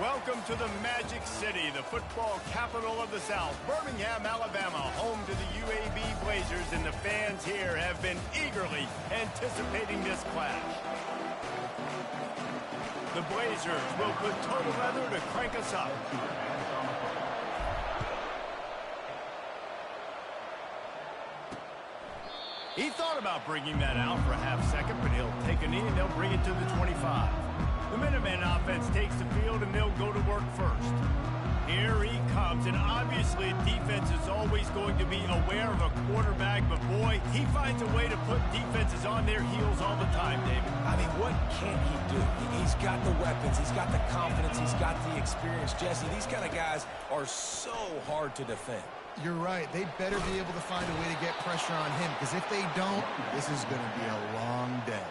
Welcome to the Magic City, the football capital of the South, Birmingham, Alabama, home to the UAB Blazers, and the fans here have been eagerly anticipating this clash. The Blazers will put total leather to crank us up. He thought about bringing that out for a half second, but he'll take a knee and they'll bring it to the 25. The Minutemen offense takes the field, and they'll go to work first. Here he comes, and obviously defense is always going to be aware of a quarterback, but boy, he finds a way to put defenses on their heels all the time, David. I mean, what can't he do? He's got the weapons, he's got the confidence, he's got the experience. Jesse, these kind of guys are so hard to defend. You're right. They better be able to find a way to get pressure on him, because if they don't, this is going to be a long day.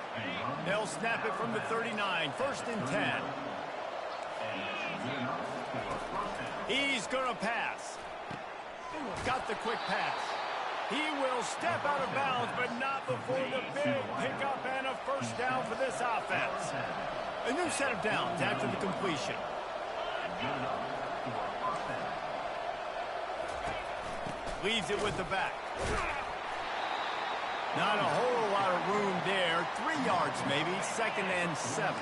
They'll snap it from the 39, 1st and 10. He's going to pass. Got the quick pass. He will step out of bounds, but not before the big pickup and a first down for this offense. A new set of downs after the completion. Leaves it with the back. Not a whole lot of room there. 3 yards maybe, 2nd and 7.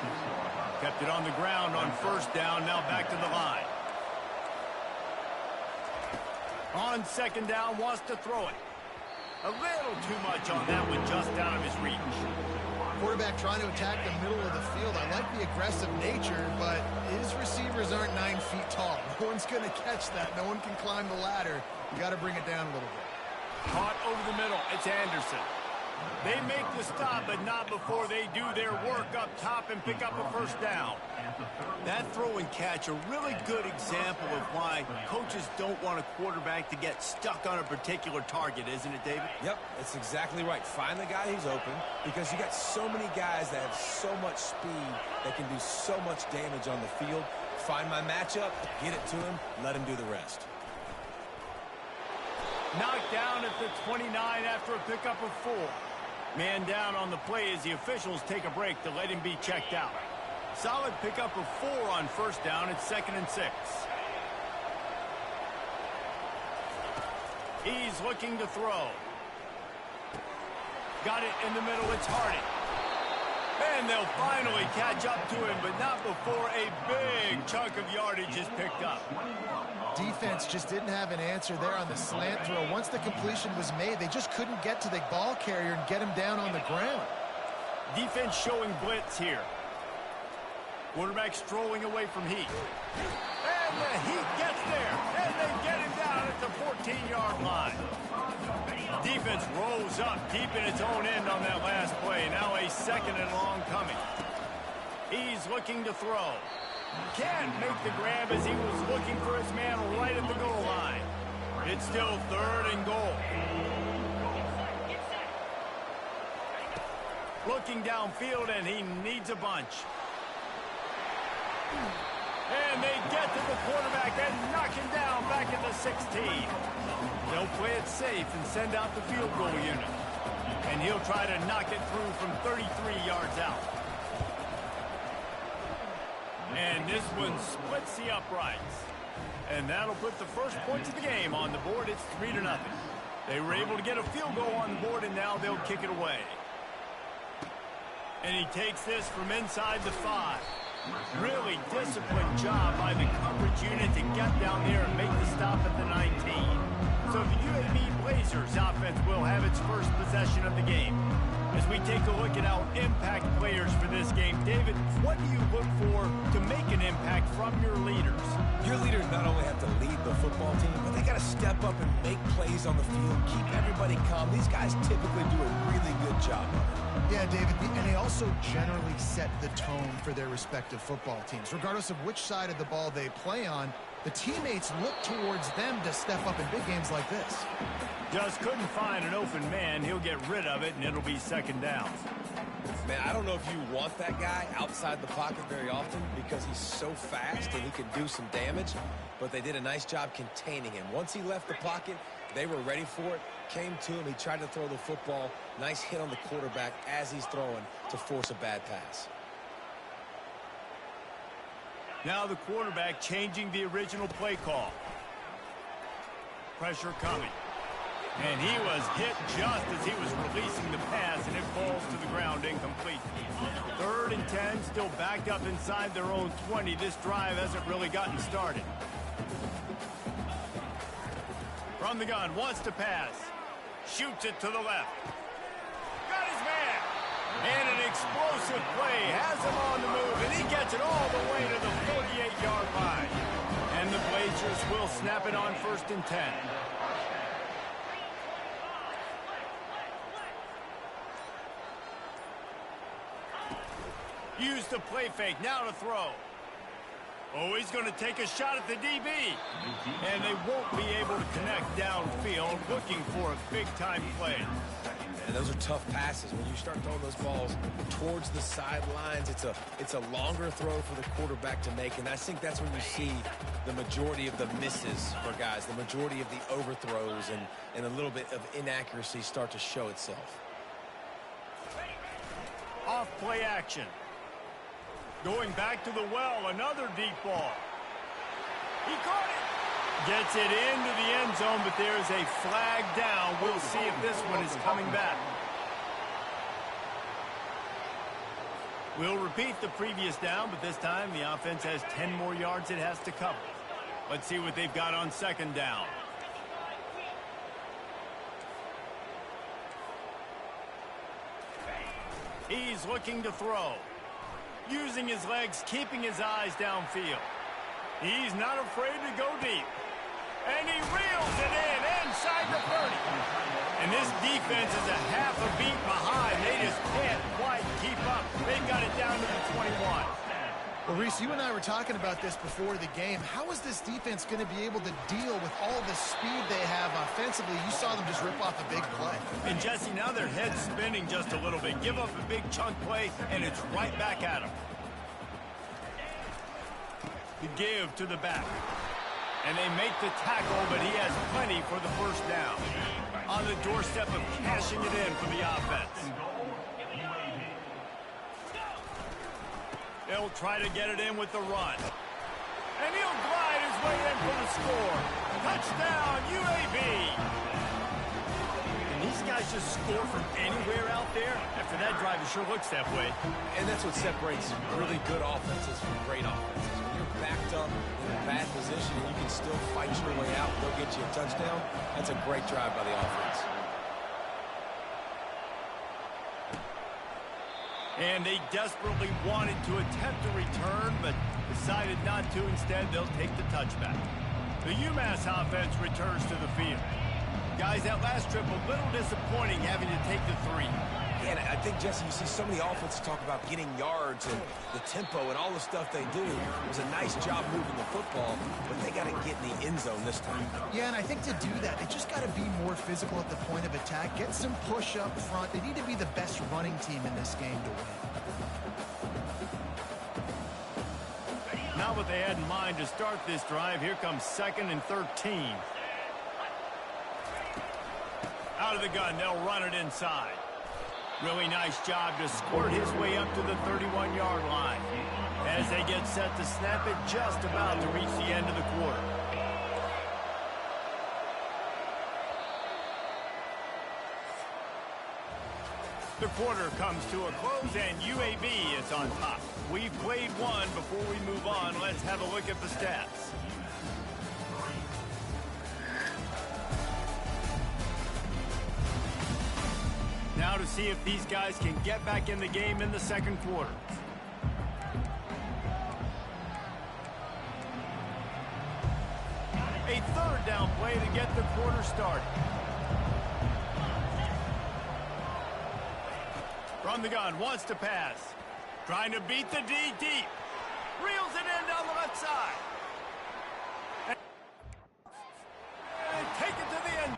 Kept it on the ground on first down, now back to the line. On 2nd down, wants to throw it. A little too much on that one, just out of his reach. Quarterback trying to attack the middle of the field. I like the aggressive nature, but his receivers aren't 9 feet tall. No one's going to catch that. No one can climb the ladder. You got to bring it down a little bit. Caught over the middle. It's Anderson. They make the stop, but not before they do their work up top and pick up a first down. That throw and catch, a really good example of why coaches don't want a quarterback to get stuck on a particular target, isn't it, David? Yep, it's exactly right. Find the guy who's open, because you got so many guys that have so much speed that can do so much damage on the field. Find my matchup, get it to him, let him do the rest. Knocked down at the 29 after a pickup of 4. Man down on the play as the officials take a break to let him be checked out. Solid pickup of 4 on first down. It's 2nd and 6. He's looking to throw. Got it in the middle. It's Hardy. And they'll finally catch up to him, but not before a big chunk of yardage is picked up. Defense just didn't have an answer there on the slant throw. Once the completion was made, they just couldn't get to the ball carrier and get him down on the ground. Defense showing blitz here. Quarterback strolling away from Heat. And the Heat gets there, and they get him down at the 14-yard line. Defense rolls up deep in its own end on that last play. Now a 2nd and long coming. He's looking to throw. Can't make the grab as he was looking for his man right at the goal line. It's still 3rd and goal. Looking downfield, and he needs a bunch. And they get to the quarterback and knock him down back at the 16. They'll play it safe and send out the field goal unit. And he'll try to knock it through from 33 yards out. And this one splits the uprights. And that'll put the first points of the game on the board. It's 3-0. They were able to get a field goal on the board, and now they'll kick it away. And he takes this from inside the 5. Really disciplined job by the coverage unit to get down there and make the stop at the 19. So the UAB Blazers offense will have its first possession of the game. As we take a look at our impact players for this game, David, what do you look for to make an impact from your leaders? Your leaders not only have to lead the football team, but they got to step up and make plays on the field, keep everybody calm. These guys typically do a really good job of it. Yeah, David, and they also generally set the tone for their respective football teams. Regardless of which side of the ball they play on, the teammates look towards them to step up in big games like this. Just couldn't find an open man. He'll get rid of it, and it'll be 2nd down. Man, I don't know if you want that guy outside the pocket very often because he's so fast and he can do some damage, but they did a nice job containing him. Once he left the pocket, they were ready for it, came to him, he tried to throw the football. Nice hit on the quarterback as he's throwing to force a bad pass. Now the quarterback changing the original play call. Pressure coming. And he was hit just as he was releasing the pass, and it falls to the ground incomplete. 3rd and 10, still backed up inside their own 20. This drive hasn't really gotten started. From the gun, wants to pass. Shoots it to the left. Got his man. And an explosive play has him on the move, and he gets it all the way to the 48-yard line. And the Blazers will snap it on 1st and 10. Use the play fake, now to throw. Oh, he's going to take a shot at the DB. And they won't be able to connect downfield, looking for a big-time play. And those are tough passes. When you start throwing those balls towards the sidelines, it's a longer throw for the quarterback to make. And I think that's when you see the majority of the misses for guys, the majority of the overthrows and a little bit of inaccuracy start to show itself. Off play action. Going back to the well, another deep ball. He caught it. Gets it into the end zone, but there's a flag down. We'll see if this one is coming back. We'll repeat the previous down, but this time the offense has 10 more yards it has to cover. Let's see what they've got on 2nd down. He's looking to throw. Using his legs, keeping his eyes downfield. He's not afraid to go deep. And he reels it in inside the 30. And this defense is a half a beat behind. They just can't quite keep up. They've got it down to the 21. Well, Reese, you and I were talking about this before the game. How is this defense going to be able to deal with all the speed they have offensively? You saw them just rip off a big play. And, Jesse, now their head's spinning just a little bit. Give up a big chunk play, and it's right back at them. The give to the back. And they make the tackle, but he has plenty for the 1st down. On the doorstep of cashing it in for the offense. They'll try to get it in with the run. And he'll glide his way in for the score. Touchdown, UAB. And these guys just score from anywhere out there. After that drive, it sure looks that way. And that's what separates really good offenses from great offenses. When you're backed up in a bad position and you can still fight your way out and go get you a touchdown, that's a great drive by the offense. And they desperately wanted to attempt a return, but decided not to. Instead, they'll take the touchback. The UMass offense returns to the field. Guys, that last trip, a little disappointing having to take the 3. Yeah, and I think, Jesse, you see so many offenses talk about getting yards and the tempo and all the stuff they do. It was a nice job moving the football, but they got to get in the end zone this time. Yeah, and I think to do that, they just got to be more physical at the point of attack, get some push up front. They need to be the best running team in this game to win. Not what they had in mind to start this drive. Here comes 2nd and 13. Out of the gun, they'll run it inside. Really nice job to squirt his way up to the 31-yard line. As they get set to snap it, just about to reach the end of the quarter. The quarter comes to a close, and UAB is on top. We've played one. Before we move on, let's have a look at the stats. Now to see if these guys can get back in the game in the 2nd quarter. A 3rd down play to get the quarter started. From the gun, wants to pass. Trying to beat the D deep. Reels it in down the left side. And take it to the end.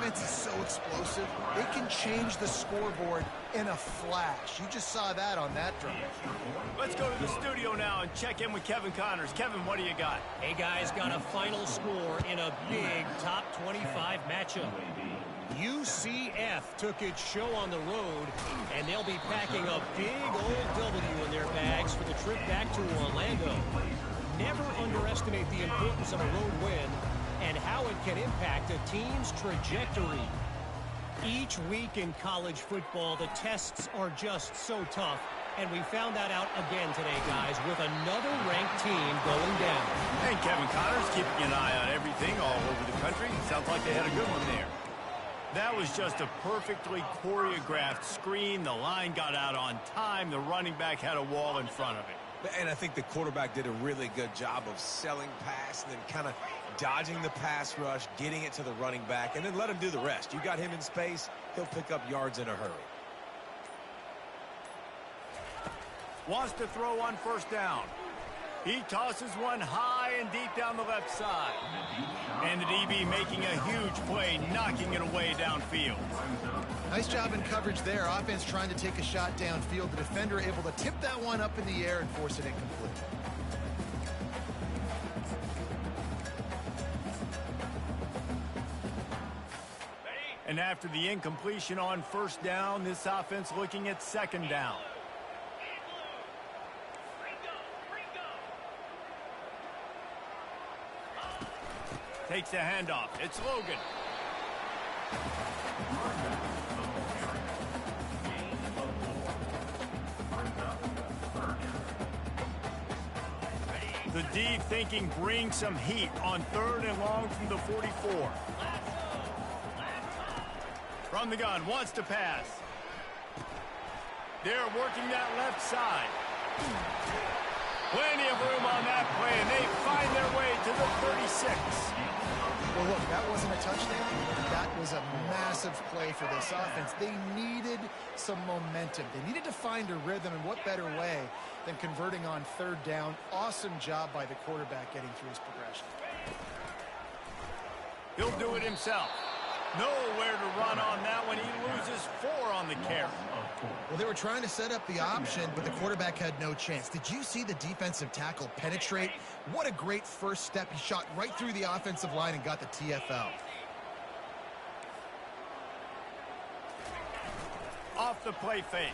offense is so explosive, they can change the scoreboard in a flash. You just saw that on that drive. Let's go to the studio now and check in with Kevin Connors. Kevin, what do you got? Hey, guys, got a final score in a big top 25 matchup. UCF took its show on the road, and they'll be packing a big old W in their bags for the trip back to Orlando. Never underestimate the importance of a road win and how it can impact a team's trajectory. Each week in college football, the tests are just so tough, and we found that out again today, guys, with another ranked team going down. And Kevin Connors keeping an eye on everything all over the country. Sounds like they had a good one there. That was just a perfectly choreographed screen. The line got out on time. The running back had a wall in front of it. And I think the quarterback did a really good job of selling pass and then kind of dodging the pass rush, getting it to the running back, and then let him do the rest. You got him in space, he'll pick up yards in a hurry. Wants to throw on first down. He tosses one high and deep down the left side. And the DB making a huge play, knocking it away downfield. Nice job in coverage there. Offense trying to take a shot downfield. The defender able to tip that one up in the air and force it incomplete. And after the incompletion on first down, this offense looking at second down. Takes the handoff. It's Logan. The D thinking bring some heat on third and long from the 44. From the gun, wants to pass. They're working that left side. Plenty of room on that play, and they find their way to the 36. Well, look, that wasn't a touchdown. That was a massive play for this offense. They needed some momentum. They needed to find a rhythm, and what better way than converting on third down. Awesome job by the quarterback getting through his progression. He'll do it himself. Nowhere to run on that one. He loses 4 on the carry. Well, they were trying to set up the option, but the quarterback had no chance. Did you see the defensive tackle penetrate? What a great first step. He shot right through the offensive line and got the TFL. Off the play fake.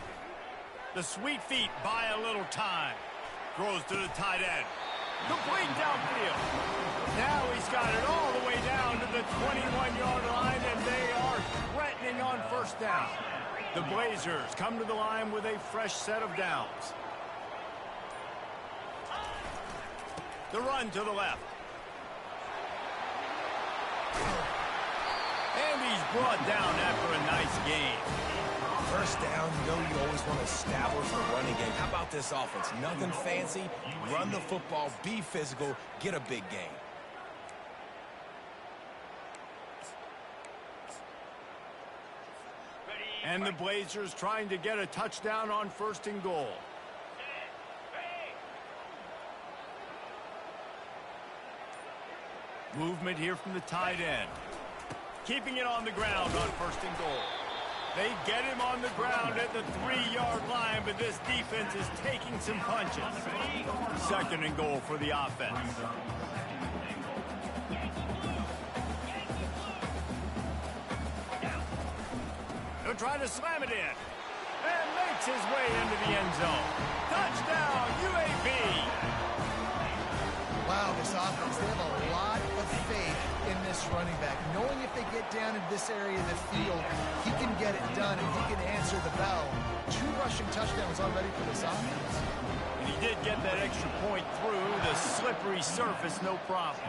The sweet feet buy a little time. Throws to the tight end. Complete downfield. Now he's got it all the way down to the 21-yard line, and they are threatening on first down. The Blazers come to the line with a fresh set of downs. The run to the left. And he's brought down after a nice gain. First down, you know you always want to establish the running game. How about this offense? Nothing fancy. Run the football, be physical, get a big gain. And the Blazers trying to get a touchdown on first and goal. Movement here from the tight end. Keeping it on the ground on first and goal. They get him on the ground at the 3-yard line, but this defense is taking some punches. Second and goal for the offense. They're trying to slam it in. And makes his way into the end zone. Touchdown, UAB! Wow, this offense, they have a lot of faith in this running back. Knowing if they get down in this area of the field, he can get it done and he can answer the bell. 2 rushing touchdowns already for this offense. And he did get that extra point through the slippery surface, no problem.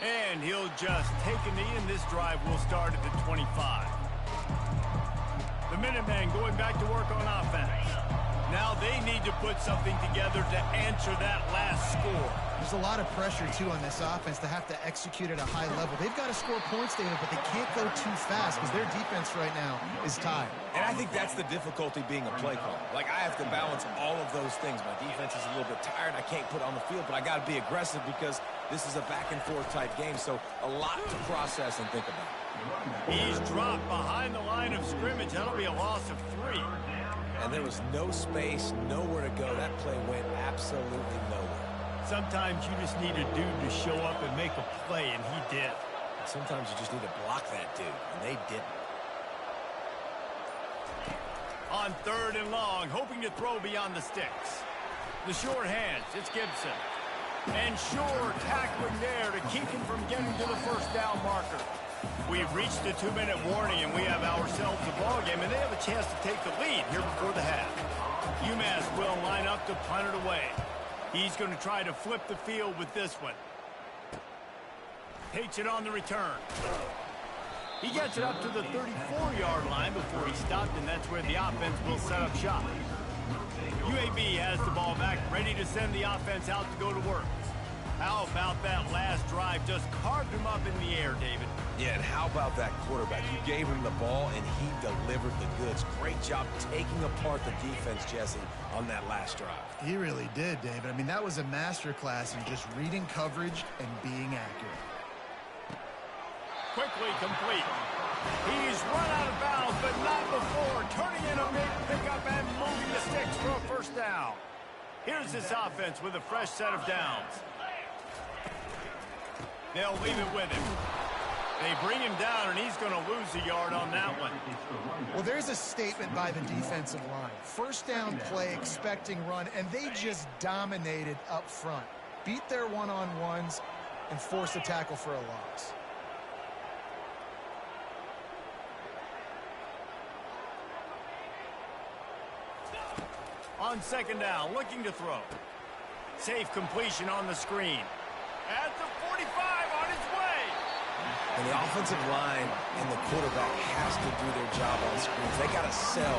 And he'll just take a knee, and this drive will start at the 25. The Minutemen going back to work on offense. Now they need to put something together to answer that last score. There's a lot of pressure, too, on this offense to have to execute at a high level. They've got to score points, David, but they can't go too fast because their defense right now is tired. And I think that's the difficulty being a play caller. Like, I have to balance all of those things. My defense is a little bit tired. I can't put on the field, but I got to be aggressive because this is a back-and-forth type game, so a lot to process and think about. He's dropped behind the line of scrimmage. That'll be a loss of 3. And there was no space, nowhere to go. That play went absolutely nowhere. Sometimes you just need a dude to show up and make a play, and he did. And sometimes you just need to block that dude, and they didn't. On 3rd and long, hoping to throw beyond the sticks. The short hands, it's Gibson. And Shore tackling there to keep him from getting to the first down marker. We've reached the 2-minute warning, and we have ourselves a ball game, and they have a chance to take the lead here before the half. UMass will line up to punt it away. He's going to try to flip the field with this one. Takes it on the return. He gets it up to the 34-yard line before he stopped, and that's where the offense will set up shop. UAB has the ball back, ready to send the offense out to go to work. How about that last drive? Just carved him up in the air, David. Yeah, and how about that quarterback? You gave him the ball, and he delivered the goods. Great job taking apart the defense, Jesse, on that last drive. He really did, David. I mean, that was a masterclass in just reading coverage and being accurate. Quickly complete. He's run out of bounds, but not before turning in a big pickup and moving the sticks for a first down. Here's this offense with a fresh set of downs. They'll leave it with him. They bring him down, and he's going to lose a yard on that one. Well, there's a statement by the defensive line. First down play, expecting run, and they just dominated up front. Beat their one-on-ones and forced a tackle for a loss. On 2nd down, looking to throw. Safe completion on the screen. At the 45, on its way. And the offensive line and the quarterback has to do their job on screens. They got to sell.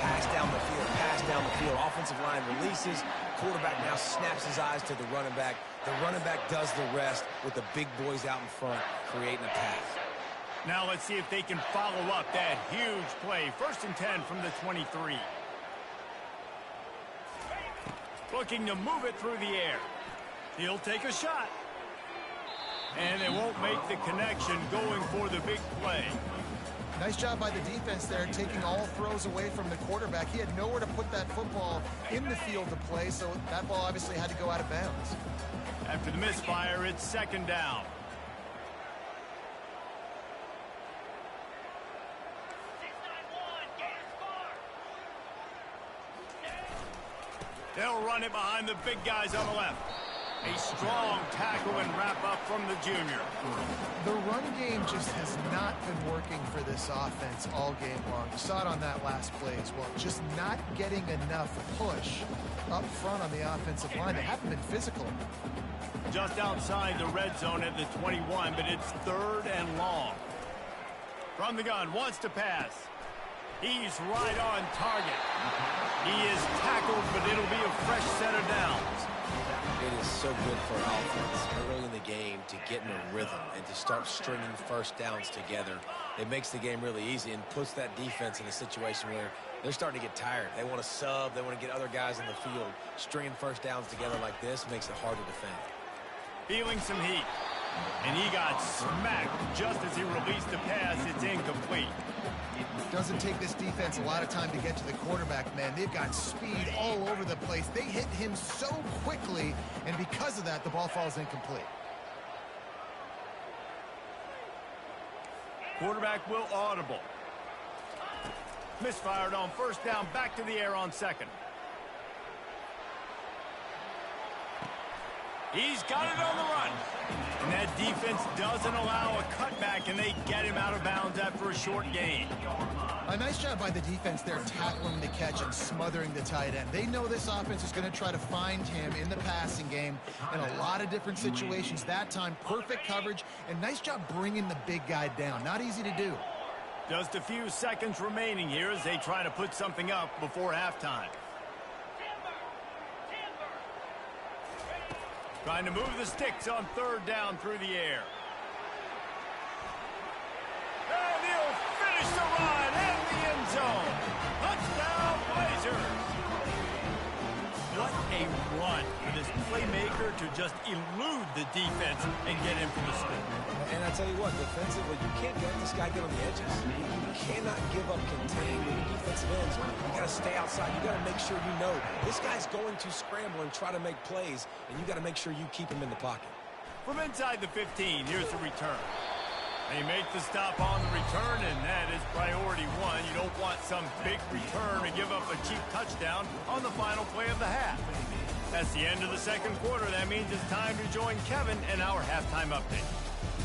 Pass down the field, pass down the field. Offensive line releases. Quarterback now snaps his eyes to the running back. The running back does the rest with the big boys out in front, creating a pass. Now let's see if they can follow up that huge play. 1st and 10 from the 23. Looking to move it through the air. He'll take a shot. And they won't make the connection going for the big play. Nice job by the defense there, taking all throws away from the quarterback. He had nowhere to put that football in the field to play, so that ball obviously had to go out of bounds. After the misfire, it's 2nd down. They'll run it behind the big guys on the left. A strong tackle and wrap up from the junior. The run game just has not been working for this offense all game long. You saw it on that last play as well. Just not getting enough push up front on the offensive line. They haven't been physical. Just outside the red zone at the 21, but it's 3rd and long. From the gun, wants to pass. He's right on target. He is tackled, but it'll be a fresh set of downs. It is so good for an offense early in the game to get in a rhythm and to start stringing first downs together. It makes the game really easy and puts that defense in a situation where they're starting to get tired. They want to sub. They want to get other guys in the field. Stringing first downs together like this makes it hard to defend. Feeling some heat. And he got smacked just as he released the pass. It's incomplete. It doesn't take this defense a lot of time to get to the quarterback, man. They've got speed all over the place. They hit him so quickly, and because of that, the ball falls incomplete. Quarterback will audible. Misfired on 1st down, back to the air on 2nd. He's got it on the run. And that defense doesn't allow a cutback, and they get him out of bounds after a short gain. A nice job by the defense there, tackling the catch and smothering the tight end. They know this offense is going to try to find him in the passing game in a lot of different situations. That time, perfect coverage, and nice job bringing the big guy down. Not easy to do. Just a few seconds remaining here as they try to put something up before halftime. Trying to move the sticks on third down through the air. And he'll finish the run in the end zone. Touchdown, Blazers. What a run for this playmaker to just elude the defense and get in for the score. And I tell you what, defensively, you can't let this guy get on the edges. You cannot give up contain with the defensive ends. You got to stay outside. You got to make sure you know this guy's going to scramble and try to make plays, and you got to make sure you keep him in the pocket. From inside the 15, here's the return. They make the stop on the return, and that is priority one. You don't want some big return to give up a cheap touchdown on the final play of the half. That's the end of the second quarter. That means it's time to join Kevin in our halftime update.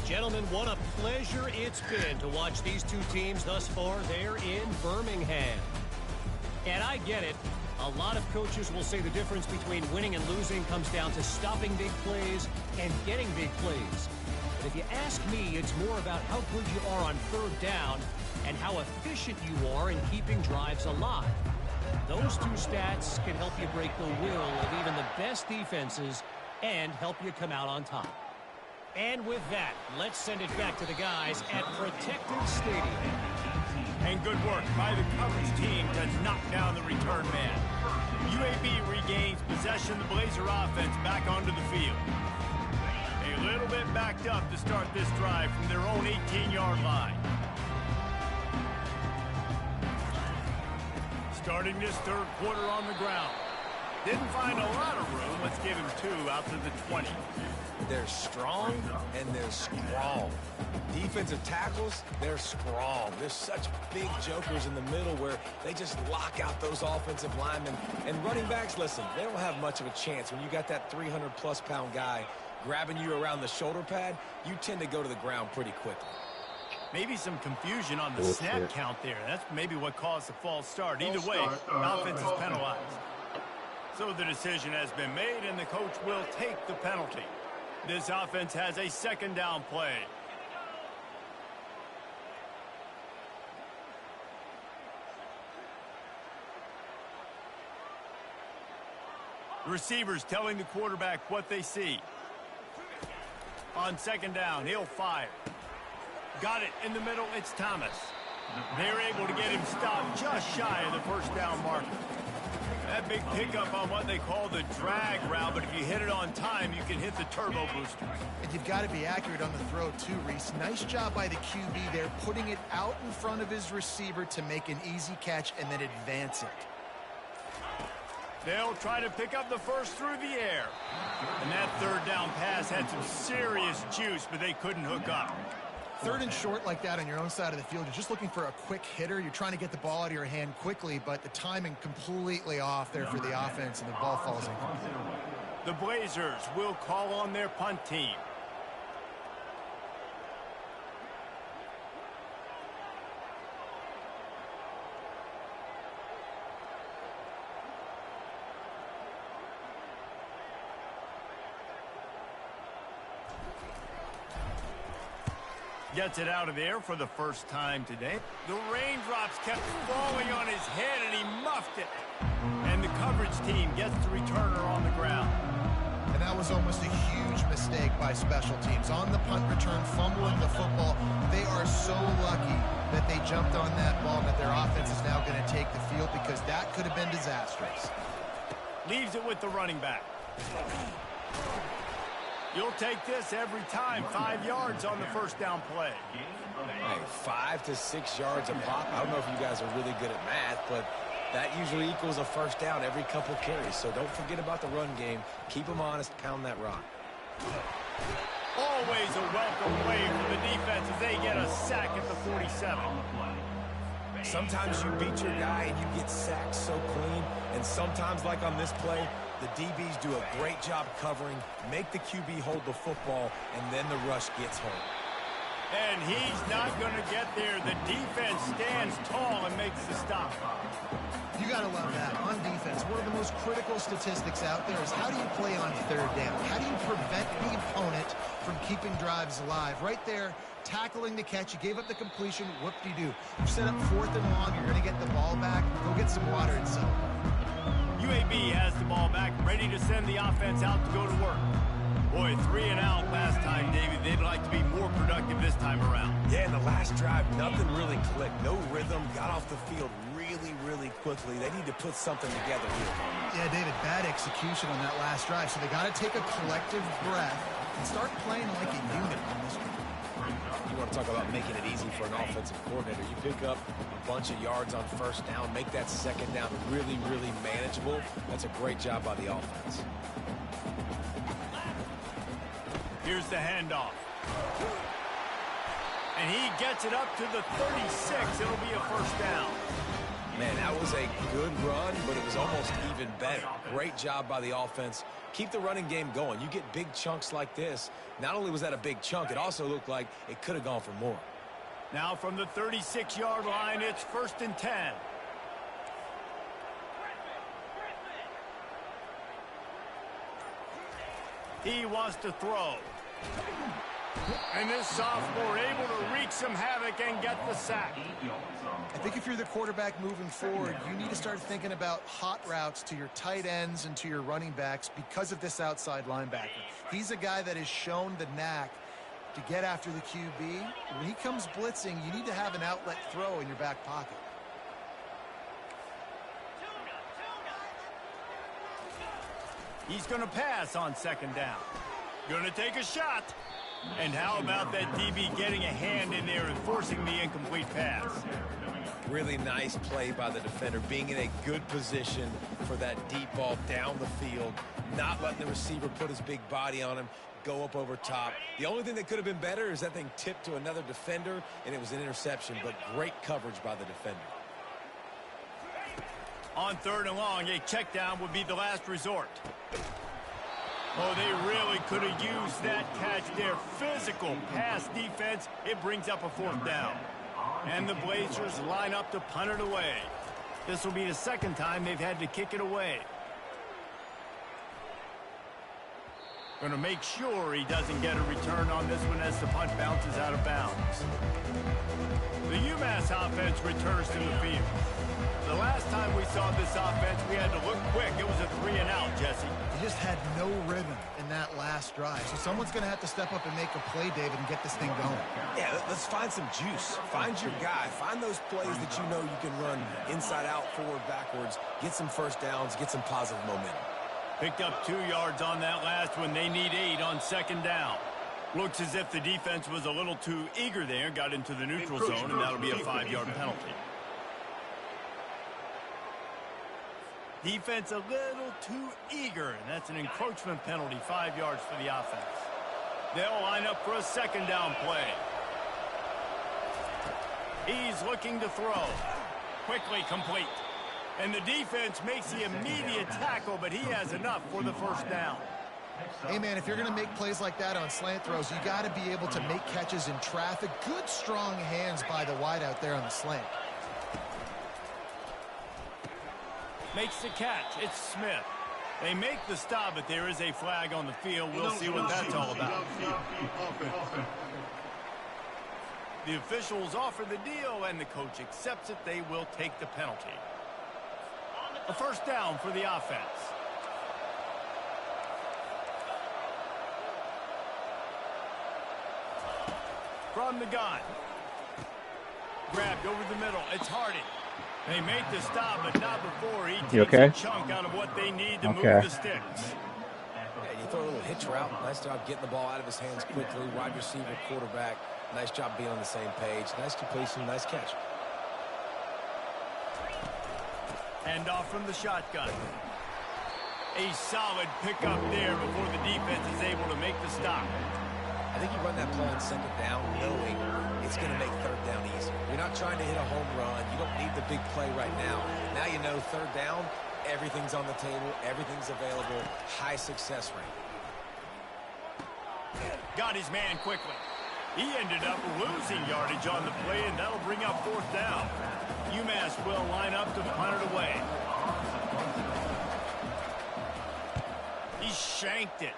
Gentlemen, what a pleasure it's been to watch these two teams thus far there in Birmingham. And I get it. A lot of coaches will say the difference between winning and losing comes down to stopping big plays and getting big plays. But if you ask me, it's more about how good you are on third down and how efficient you are in keeping drives alive. Those two stats can help you break the will of even the best defenses and help you come out on top. And with that, let's send it back to the guys at Protected Stadium. And good work by the coverage team to knock down the return man. UAB regains possession of the Blazer offense back onto the field. A little bit backed up to start this drive from their own 18-yard line. Starting this third quarter on the ground. Didn't find a lot of room. Let's give him 2 out to the 20. They're strong and they're strong. Defensive tackles, they're strong. There's such big jokers in the middle where they just lock out those offensive linemen. And running backs, listen, they don't have much of a chance. When you got that 300-plus pound guy grabbing you around the shoulder pad, you tend to go to the ground pretty quickly. Maybe some confusion on the snap count there. That's maybe what caused the false start. Either way, offense is penalized. So the decision has been made, and the coach will take the penalty. This offense has a second down play. Receivers telling the quarterback what they see. On second down, he'll fire. Got it in the middle, it's Thomas. They're able to get him stopped just shy of the first down marker. That big pickup on what they call the drag route, but if you hit it on time, you can hit the turbo boosters. And you've got to be accurate on the throw too, Reese. Nice job by the QB there, putting it out in front of his receiver to make an easy catch and then advance it. They'll try to pick up the first through the air. And that third down pass had some serious juice, but they couldn't hook up. Third and short like that on your own side of the field, you're just looking for a quick hitter. You're trying to get the ball out of your hand quickly, but the timing completely off there for the offense, and the ball falls incomplete. The Blazers will call on their punt team. Gets it out of there for the first time today. The raindrops kept falling on his head, and he muffed it. And the coverage team gets the returner on the ground. And that was almost a huge mistake by special teams. On the punt return, fumbling the football. They are so lucky that they jumped on that ball and that their offense is now going to take the field, because that could have been disastrous. Leaves it with the running back. You'll take this every time. 5 yards on the first down play. Hey, 5 to 6 yards a pop. I don't know if you guys are really good at math, but that usually equals a first down every couple carries. So don't forget about the run game. Keep them honest. Pound that rock. Always a welcome wave for the defense as they get a sack at the 47. Sometimes you beat your guy and you get sacked so clean. And sometimes, like on this play, the DBs do a great job covering, make the QB hold the football, and then the rush gets home. And he's not going to get there. The defense stands tall and makes the stop. You got to love that. On defense, one of the most critical statistics out there is how do you play on third down? How do you prevent the opponent from keeping drives alive? Right there, tackling the catch. You gave up the completion. Whoop-de-doo. You set up fourth and long. You're going to get the ball back. Go get some water and settle. UAB has the ball back, ready to send the offense out to go to work. Boy, 3 and out last time, David. They'd like to be more productive this time around. Yeah, in the last drive, nothing really clicked. No rhythm, got off the field really quickly. They need to put something together here. Yeah, David, bad execution on that last drive. So they got to take a collective breath and start playing like a unit on this one. You want to talk about making it easy for an offensive coordinator. You pick up a bunch of yards on first down, make that second down really manageable. That's a great job by the offense. Here's the handoff. And he gets it up to the 36. It'll be a first down. Man, that was a good run, but it was almost even better. Great job by the offense. Keep the running game going. You get big chunks like this. Not only was that a big chunk, it also looked like it could have gone for more. Now from the 36-yard line, it's 1st and 10. He wants to throw. And this sophomore able to wreak some havoc and get the sack. I think if you're the quarterback moving forward, you need to start thinking about hot routes to your tight ends and to your running backs because of this outside linebacker. He's a guy that has shown the knack to get after the QB. When he comes blitzing, you need to have an outlet throw in your back pocket. He's going to pass on 2nd down. Going to take a shot. And how about that DB getting a hand in there and forcing the incomplete pass? Really nice play by the defender, being in a good position for that deep ball down the field, not letting the receiver put his big body on him, go up over top. The only thing that could have been better is that thing tipped to another defender, and it was an interception, but great coverage by the defender. On 3rd and long, a check down would be the last resort. Oh, they really could have used that catch there. Physical pass defense. It brings up a 4th down. And the Blazers line up to punt it away. This will be the 2nd time they've had to kick it away. Going to make sure he doesn't get a return on this one as the punt bounces out of bounds. The UMass offense returns to the field. The last time we saw this offense, we had to look quick. It was a 3 and out, Jesse. They just had no rhythm in that last drive. So someone's going to have to step up and make a play, David, and get this thing going. Yeah, let's find some juice. Find your guy. Find those plays that you know you can run inside out, forward, backwards. Get some first downs. Get some positive momentum. Picked up 2 yards on that last one. They need 8 on 2nd down. Looks as if the defense was a little too eager there. Got into the neutral zone, and that'll be a 5-yard penalty. Defense a little too eager, and that's an encroachment penalty, 5 yards for the offense. They'll line up for a 2nd down play. He's looking to throw. Quickly complete. And the defense makes the immediate tackle, but he has enough for the 1st down. Hey, man, if you're going to make plays like that on slant throws, you got to be able to make catches in traffic. Good, strong hands by the wideout there on the slant. Makes the catch. It's Smith. They make the stop, but there is a flag on the field. We'll see what that's all about. The officials offer the deal, and the coach accepts it. They will take the penalty. A 1st down for the offense. From the gun. Grabbed over the middle. It's Harding. They make the stop, but not before he takes a chunk out of what they need to move the sticks. Yeah, you throw a little hitch route. Nice job getting the ball out of his hands quickly. Wide receiver, quarterback. Nice job being on the same page. Nice completion, nice catch. Hand off from the shotgun. A solid pickup there before the defense is able to make the stop. I think you run that play on 2nd down knowing it's going to make 3rd down easy. You're not trying to hit a home run. You don't need the big play right now. Now you know 3rd down, everything's on the table, everything's available, high success rate. Got his man quickly. He ended up losing yardage on the play, and that'll bring up 4th down. UMass will line up to punt it away. He shanked it.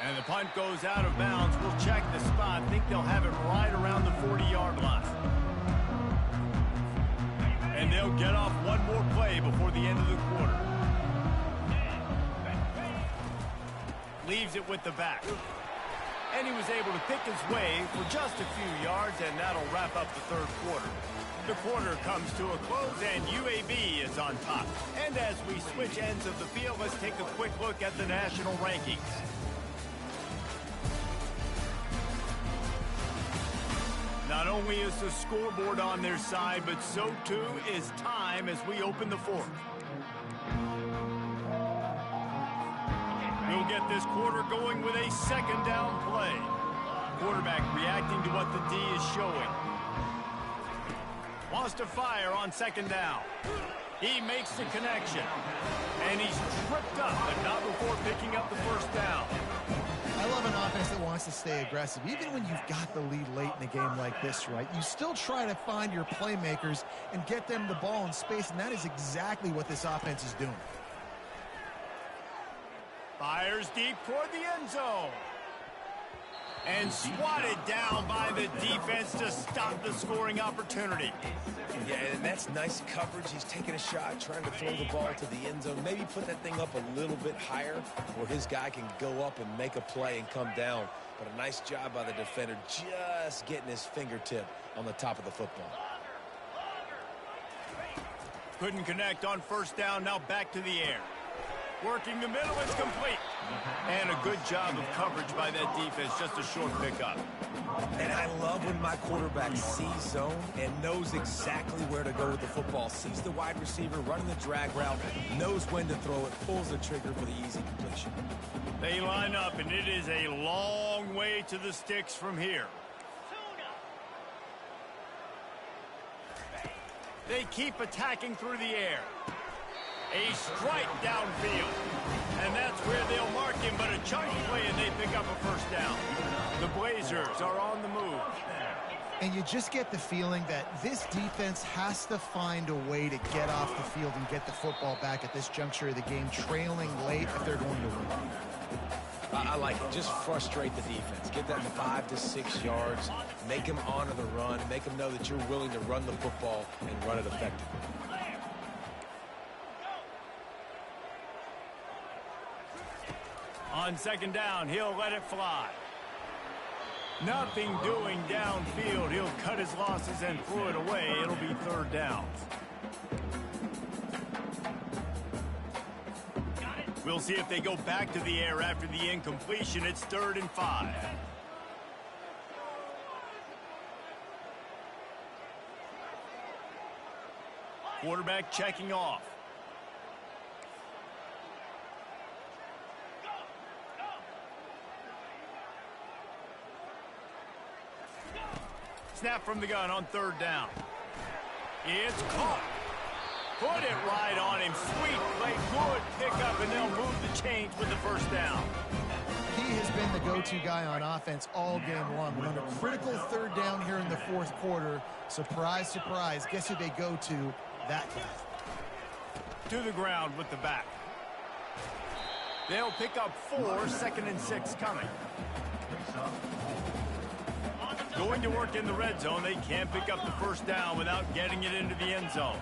And the punt goes out of bounds. We'll check the spot. I think they'll have it right around the 40-yard line. And they'll get off one more play before the end of the quarter. leaves it with the back. And he was able to pick his way for just a few yards, and that'll wrap up the third quarter. The quarter comes to a close, and UAB is on top. And as we switch ends of the field, let's take a quick look at the national rankings. Not only is the scoreboard on their side, but so too is time as we open the fourth. We'll get this quarter going with a second down play. Quarterback reacting to what the D is showing. Wants to fire on second down. He makes the connection. And he's tripped up, but not before picking up the first down. I love an offense that wants to stay aggressive. Even when you've got the lead late in a game like this, right? You still try to find your playmakers and get them the ball in space, and that is exactly what this offense is doing. Fires deep toward the end zone. And swatted down by the defense to stop the scoring opportunity. Yeah, and that's nice coverage. He's taking a shot, trying to throw the ball to the end zone. Maybe put that thing up a little bit higher where his guy can go up and make a play and come down. But a nice job by the defender just getting his fingertip on the top of the football. Couldn't connect on first down. Now back to the air. Working the middle, it's complete. And a good job of coverage by that defense, just a short pickup. And I love when my quarterback sees zone and knows exactly where to go with the football. Sees the wide receiver running the drag route, knows when to throw it, pulls the trigger for the easy completion. They line up, and it is a long way to the sticks from here. They keep attacking through the air. A strike downfield. And that's where they'll mark him, but a chunk play, and they pick up a first down. The Blazers are on the move. And you just get the feeling that this defense has to find a way to get off the field and get the football back at this juncture of the game, trailing late if they're going to win. I like it. Just frustrate the defense. Get that 5 to 6 yards. Make them honor the run. Make them know that you're willing to run the football and run it effectively. On second down, he'll let it fly. Nothing doing downfield. He'll cut his losses and throw it away. It'll be third down. We'll see if they go back to the air after the incompletion. It's 3rd and 5. Quarterback checking off. Snap from the gun on 3rd down. It's caught. Put it right on him. Sweet play. Good pickup, and they'll move the chains with the first down. He has been the go-to guy on offense all game long. But on a critical 3rd down here in the 4th quarter, surprise, surprise, guess who they go to? That guy. To the ground with the back. They'll pick up 4, 2nd and 6 coming. Going to work in the red zone. They can't pick up the first down without getting it into the end zone.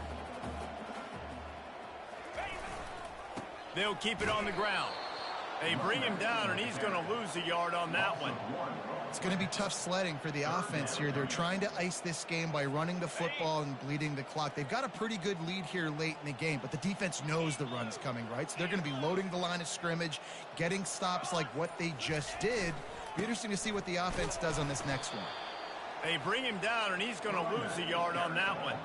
They'll keep it on the ground. They bring him down, and he's going to lose a yard on that one. It's going to be tough sledding for the offense here. They're trying to ice this game by running the football and bleeding the clock. They've got a pretty good lead here late in the game, but the defense knows the run's coming, right? So they're going to be loading the line of scrimmage, getting stops like what they just did. Be interesting to see what the offense does on this next one. They bring him down, and he's going to lose a yard on that one.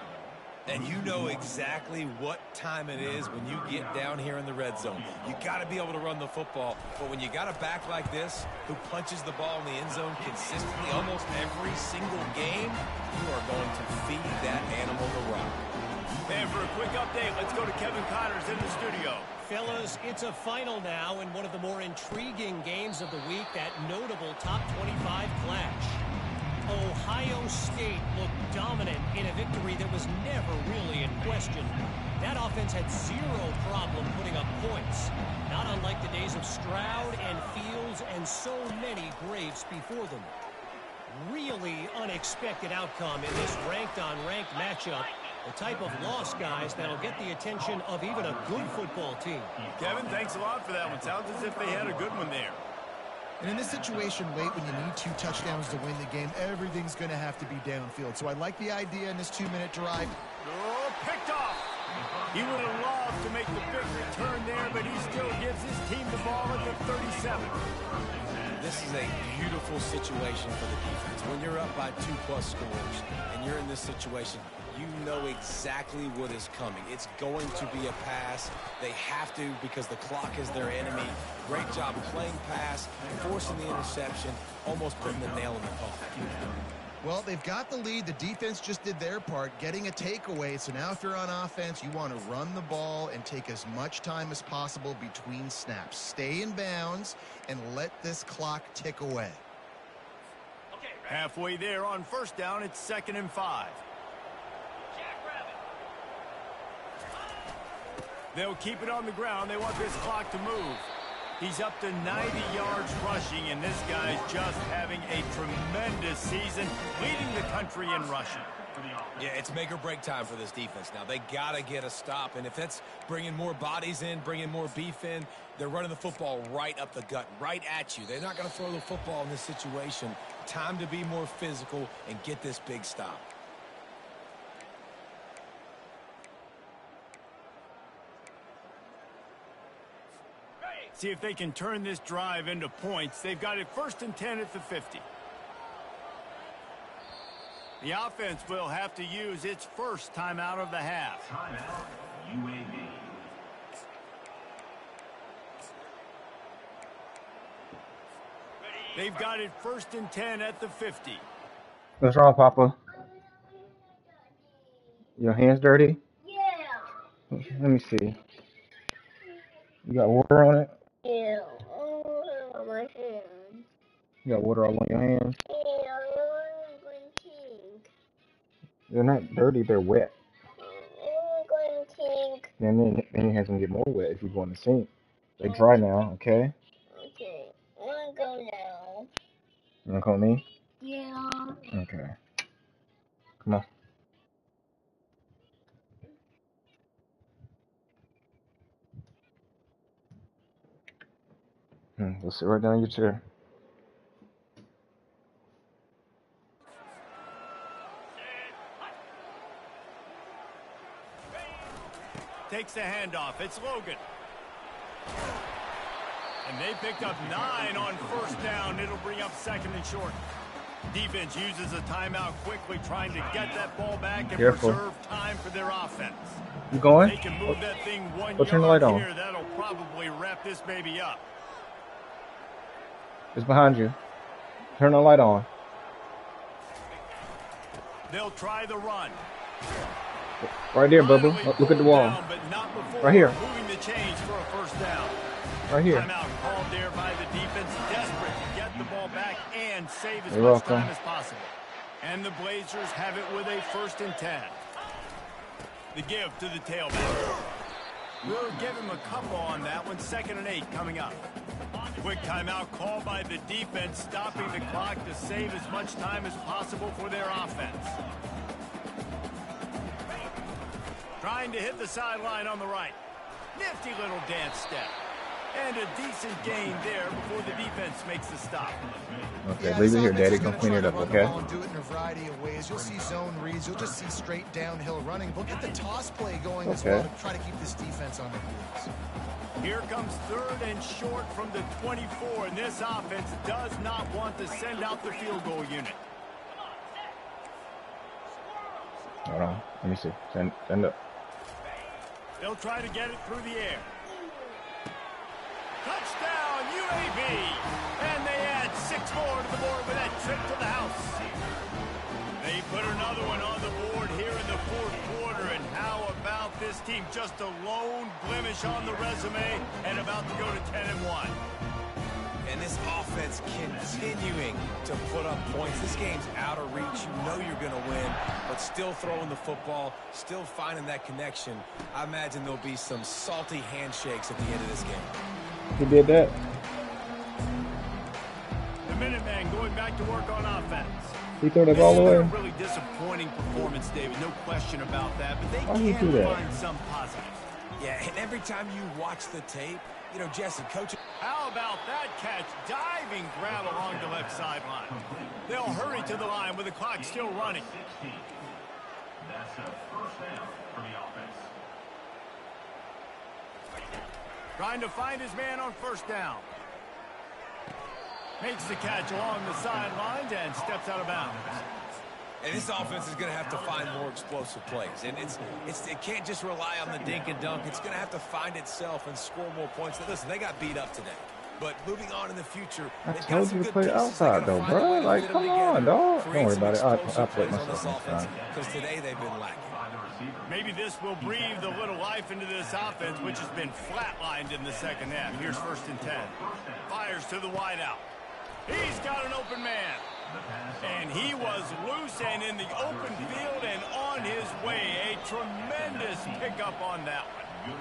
And you know exactly what time it is when you get down here in the red zone. You got to be able to run the football. But when you got a back like this who punches the ball in the end zone consistently almost every single game, you are going to feed that animal the rock. And for a quick update, let's go to Kevin Connors in the studio. Fellas, it's a final now in one of the more intriguing games of the week, that notable top 25 clash. Ohio State looked dominant in a victory that was never really in question. That offense had zero problem putting up points, not unlike the days of Stroud and Fields and so many greats before them. Really unexpected outcome in this ranked-on-ranked matchup. The type of loss, guys, that'll get the attention of even a good football team. Kevin, thanks a lot for that one. Sounds as if they had a good one there. And in this situation, late when you need 2 touchdowns to win the game, everything's going to have to be downfield. So I like the idea in this 2-minute drive. Oh, picked off. He would have loved to make the big return there, but he still gives his team the ball at the 37. This is a beautiful situation for the defense. When you're up by 2+ scores and you're in this situation, you know exactly what is coming. It's going to be a pass. They have to because the clock is their enemy. Great job playing pass, forcing the interception, almost putting the nail in the coffin. Well, they've got the lead. The defense just did their part, getting a takeaway. So now if you're on offense, you want to run the ball and take as much time as possible between snaps. Stay in bounds and let this clock tick away. Halfway there on first down, it's 2nd and 5. They'll keep it on the ground. They want this clock to move. He's up to 90 yards rushing, and this guy's just having a tremendous season, leading the country in rushing. Yeah, it's make or break time for this defense now. They got to get a stop, and if that's bringing more bodies in, bringing more beef in, they're running the football right up the gut, right at you. They're not going to throw the football in this situation. Time to be more physical and get this big stop. See if they can turn this drive into points. They've got it 1st and 10 at the 50. The offense will have to use its first timeout of the half. Timeout, UAB. They've got it 1st and 10 at the 50. What's wrong, Papa? Your hands dirty? Yeah. Let me see. You got water on it? Yeah. Oh, on my hands. You got water all on your hands? Yeah, I'm going pink. They're not dirty, they're wet. I'm going pink. And then your hands gonna get more wet if you go in the sink. They dry now, okay? Okay. I'm gonna go now. You wanna call me? Yeah. Okay. Come on. Go sit right down in your chair. Takes the handoff. It's Logan. And they picked up 9 on first down. It'll bring up 2nd and short. Defense uses a timeout quickly, trying to get that ball back and preserve time for their offense. You going? They can move that thing 1 Go turn the light yard on. here. That'll probably wrap this baby up. It's behind you. Turn the light on. They'll try the run. Right there, Bubba. Look at the wall. Down, but not before Right here. moving the chains for a first down. Right here. Timeout called there by the defense, desperate to get the ball back and save as You're much welcome. time as possible. And the Blazers have it with a 1st and 10. The give to the tailback. We'll give him a couple on that one. 2nd and 8 coming up. Quick timeout called by the defense, stopping the clock to save as much time as possible for their offense. Trying to hit the sideline on the right. Nifty little dance step. And a decent gain there before the defense makes the stop. Okay, leave it here, Daddy. Come clean it up, okay? Do it in a variety of ways. You'll see zone reads. You'll just see straight downhill running. We'll get the toss play going as well to try to keep this defense on their heels. Here comes 3rd and short from the 24, and this offense does not want to send out the field goal unit. Hold on. Let me see. Stand up. They'll try to get it through the air. Touchdown, UAB! And they add 6 more to the board with that trip to the house. They put another one on the board here in the 4th quarter, and how about this team? Just a lone blemish on the resume and about to go to 10-1. And this offense continuing to put up points. This game's out of reach. You know you're going to win, but still throwing the football, still finding that connection. I imagine there'll be some salty handshakes at the end of this game. Who did that? The Minutemen going back to work on offense. He threw that This ball has been a away. really disappointing performance, David. No question about that. But they Why he can do that? find some positives. Yeah, and every time you watch the tape, you know, Jesse, coach. How about that catch? Diving grab along the left sideline. They'll hurry to the line with the clock still running. That's a first down for the offense. Trying to find his man on first down. Makes the catch along the sidelines and steps out of bounds. And this offense is going to have to find more explosive plays. And it can't just rely on the dink and dunk. It's going to have to find itself and score more points. Listen, they got beat up today. But moving on in the future, I they've got told some you to good play pieces. outside, They though, gotta find a way bro. to Like, fit 'em come on, together, dog. create Don't worry some about it. I'll explosive play plays on this myself next offense, time. because today they've been lacking. Maybe this will breathe a little life into this offense, which has been flatlined in the second half. Here's 1st and 10. Fires to the wideout. He's got an open man. And he was loose and in the open field and on his way. A tremendous pickup on that one.